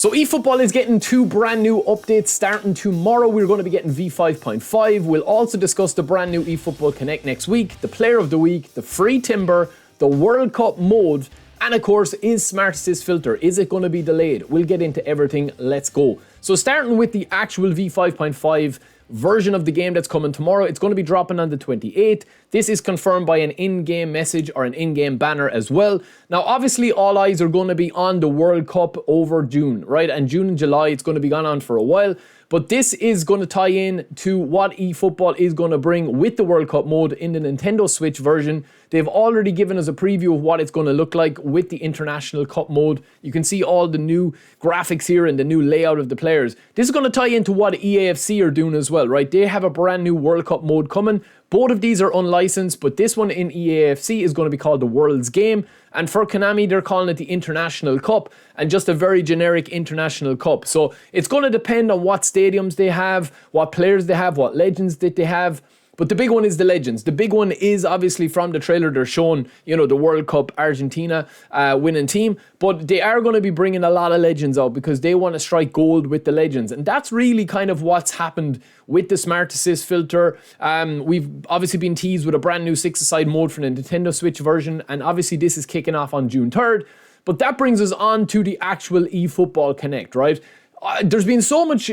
So eFootball is getting 2 brand new updates starting tomorrow. We're going to be getting v5.5. We'll also discuss the brand new eFootball Connect next week, the Player of the Week, the free timber, the World Cup mode, and of course, is Smart Assist filter, is it going to be delayed? We'll get into everything. Let's go. So starting with the actual v5.5 version of the game that's coming tomorrow. It's going to be dropping on the 28th. This is confirmed by an in-game message or an in-game banner as well. Now, obviously, all eyes are going to be on the World Cup over June, right? And June and July, it's going to be gone on for a while. But this is going to tie in to what eFootball is going to bring with the World Cup mode in the Nintendo Switch version. They've already given us a preview of what it's going to look like with the International Cup mode. You can see all the new graphics here and the new layout of the players. This is going to tie into what EAFC are doing as well, right? They have a brand new World Cup mode coming. Both of these are unlicensed, but this one in EAFC is going to be called the World's Game. And for Konami, they're calling it the International Cup, and just a very generic International Cup. So it's going to depend on what stadiums they have, what players they have, what legends that they have. But the big one is the legends. The big one is obviously from the trailer they're showing, you know, the World Cup Argentina winning team. But they are going to be bringing a lot of legends out because they want to strike gold with the legends. And that's really kind of what's happened with the Smart Assist filter. We've obviously been teased with a brand new 6-a-side mode for the Nintendo Switch version. And obviously this is kicking off on June 3rd. But that brings us on to the actual eFootball Connect, right? There's been so much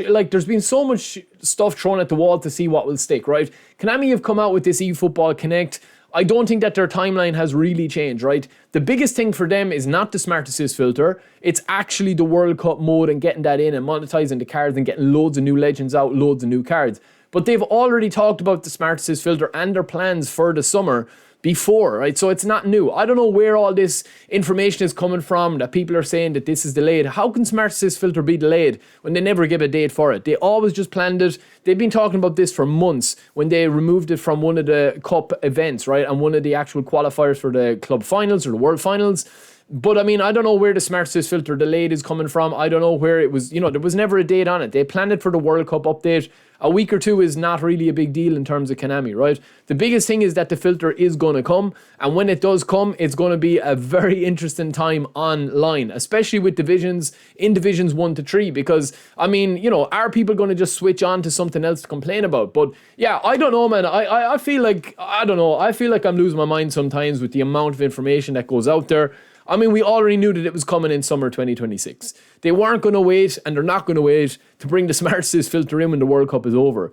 stuff thrown at the wall to see what will stick, right? Konami have come out with this eFootball Connect. I don't think that their timeline has really changed, right? The biggest thing for them is not the Smart Assist filter. It's actually the World Cup mode and getting that in and monetizing the cards and getting loads of new legends out, loads of new cards. But they've already talked about the Smart Assist filter and their plans for the summer before, right? So it's not new. I don't know where all this information is coming from, that people are saying that this is delayed. How can Smart Assist filter be delayed when they never give a date for it? They always just planned it. They've been talking about this for months when they removed it from one of the cup events, right? And one of the actual qualifiers for the club finals or the world finals. But I mean, I don't know where the Smart Assist filter delayed is coming from. I don't know where it was, you know, there was never a date on it. They planned it for the World Cup update. A week or two is not really a big deal in terms of Konami, right? The biggest thing is that the filter is going to come. And when it does come, it's going to be a very interesting time online, especially with divisions, in divisions 1 to 3. Because, I mean, you know, are people going to just switch on to something else to complain about? But yeah, I don't know, man. I feel like, I don't know. I feel like I'm losing my mind sometimes with the amount of information that goes out there. I mean, we already knew that it was coming in summer 2026. They weren't going to wait, and they're not going to wait to bring the Smart Assist filter in when the World Cup is over.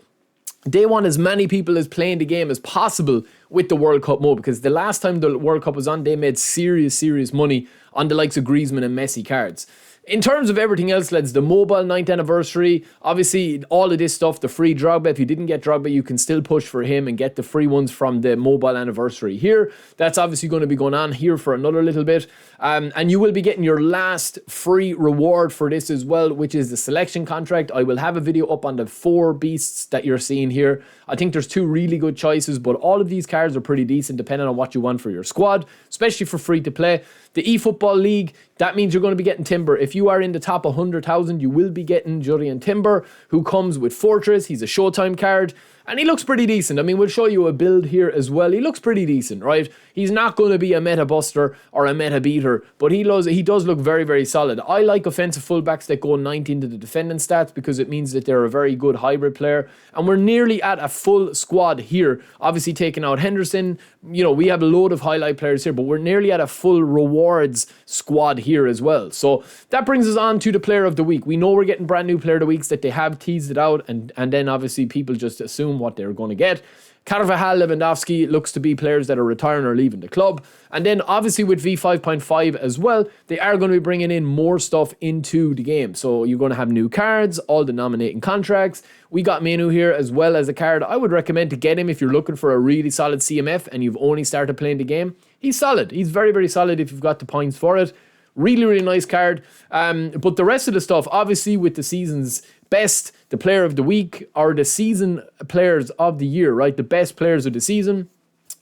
They want as many people as playing the game as possible with the World Cup mode, because the last time the World Cup was on, they made serious money on the likes of Griezmann and Messi cards. In terms of everything else, lads, the mobile 9th anniversary, obviously all of this stuff, the free Drogba, if you didn't get Drogba, you can still push for him and get the free ones from the mobile anniversary here. That's obviously going to be going on here for another little bit. And you will be getting your last free reward for this as well, which is the selection contract. I will have a video up on the 4 beasts that you're seeing here. I think there's 2 really good choices, but all of these cards are pretty decent depending on what you want for your squad, especially for free to play. The eFootball League, that means you're going to be getting Timber. If you are in the top 100,000, you will be getting Jurriën Timber, who comes with Fortress. He's a Showtime card, and he looks pretty decent. I mean, we'll show you a build here as well. He looks pretty decent, right? He's not going to be a meta buster or a meta beater, but he does look very solid. I like offensive fullbacks that go 19 to the defending stats because it means that they're a very good hybrid player. And we're nearly at a full squad here. Obviously taking out Henderson. You know, we have a load of highlight players here, but we're nearly at a full rewards squad here as well. So that brings us on to the player of the week. We know we're getting brand new player of the weeks that they have teased it out, and then obviously people just assume what they're going to get. Carvajal, Lewandowski looks to be players that are retiring or leaving the club. And then obviously with v5.5 as well, they are going to be bringing in more stuff into the game. So you're going to have new cards, all the nominating contracts. We got Menu here as well as a card. I would recommend to get him if you're looking for a really solid CMF and you've only started playing the game. He's solid. He's very solid if you've got the points for it. Really nice card. But the rest of the stuff, obviously with the season's best, the player of the week, or the season players of the year, right? The best players of the season.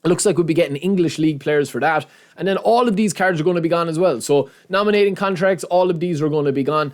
It looks like we'll be getting English League players for that. And then all of these cards are going to be gone as well. So nominating contracts, all of these are going to be gone.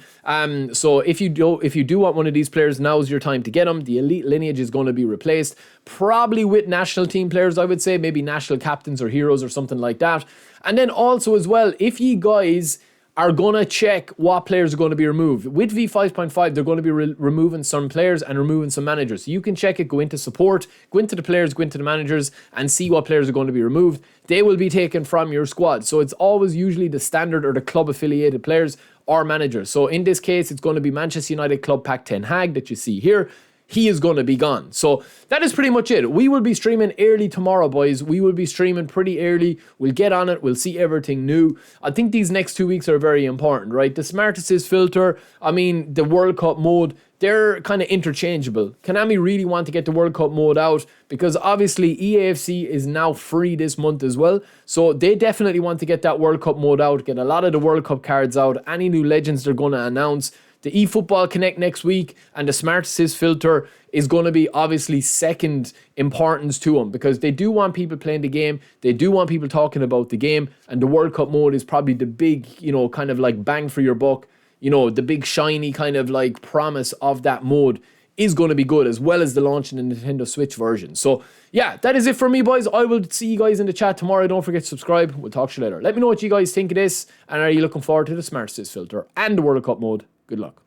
So if you do want one of these players, now's your time to get them. The elite lineage is going to be replaced. Probably with national team players, I would say. Maybe national captains or heroes or something like that. And then also as well, if you guys are going to check what players are going to be removed. With v5.5, they're going to be removing some players and removing some managers. So you can check it, go into support, go into the players, go into the managers, and see what players are going to be removed. They will be taken from your squad. So it's always usually the standard or the club affiliated players or managers. So in this case, it's going to be Manchester United Club Pack 10 Hag that you see here. He is going to be gone. So that is pretty much it. We will be streaming early tomorrow, boys. We will be streaming pretty early. We'll get on it. We'll see everything new. I think these next 2 weeks are very important, right? The Smart Assist filter, I mean, the World Cup mode, they're kind of interchangeable. Konami really want to get the World Cup mode out because obviously EAFC is now free this month as well. So they definitely want to get that World Cup mode out, get a lot of the World Cup cards out, any new legends they're going to announce. The eFootball Connect next week and the Smart Assist filter is going to be obviously second importance to them because they do want people playing the game. They do want people talking about the game. And the World Cup mode is probably the big, kind of like bang for your buck. The big shiny kind of like promise of that mode is going to be good, as well as the launch in the Nintendo Switch version. So yeah, that is it for me, boys. I will see you guys in the chat tomorrow. Don't forget to subscribe. We'll talk to you later. Let me know what you guys think of this. And are you looking forward to the Smart Assist filter and the World Cup mode? Good luck.